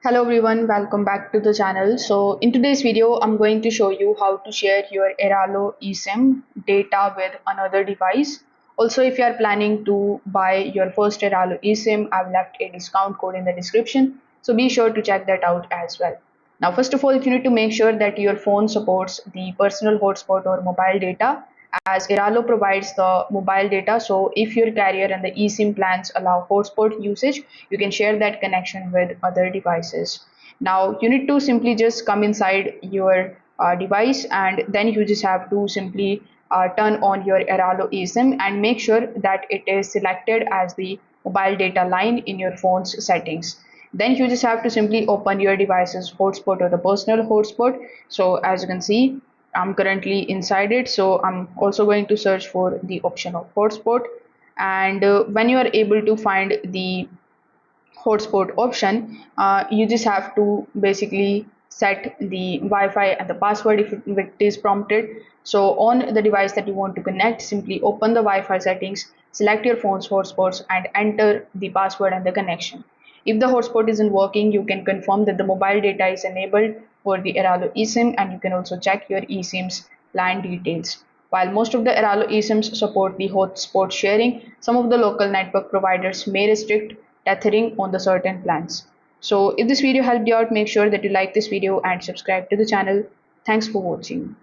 Hello everyone, welcome back to the channel. So in today's video, I'm going to show you how to share your Airalo eSIM data with another device. Also, if you are planning to buy your first Airalo eSIM, I've left a discount code in the description. So be sure to check that out as well. Now, first of all, you need to make sure that your phone supports the personal hotspot or mobile data, as Airalo provides the mobile data. So if your carrier and the eSIM plans allow hotspot usage, you can share that connection with other devices. Now you need to simply just come inside your device, and then you just have to simply turn on your Airalo eSIM and make sure that it is selected as the mobile data line in your phone's settings. Then you just have to simply open your device's hotspot or the personal hotspot. So as you can see, I'm currently inside it, so I'm also going to search for the option of hotspot. And when you are able to find the hotspot option, you just have to basically set the Wi-Fi and the password if it is prompted. So on the device that you want to connect, simply open the Wi-Fi settings, select your phone's hotspots and enter the password and the connection. If the hotspot isn't working, you can confirm that the mobile data is enabled for the Airalo eSIM, and you can also check your eSIM's plan details. While most of the Airalo eSIMs support the hotspot sharing, some of the local network providers may restrict tethering on the certain plans. So if this video helped you out, make sure that you like this video and subscribe to the channel. Thanks for watching.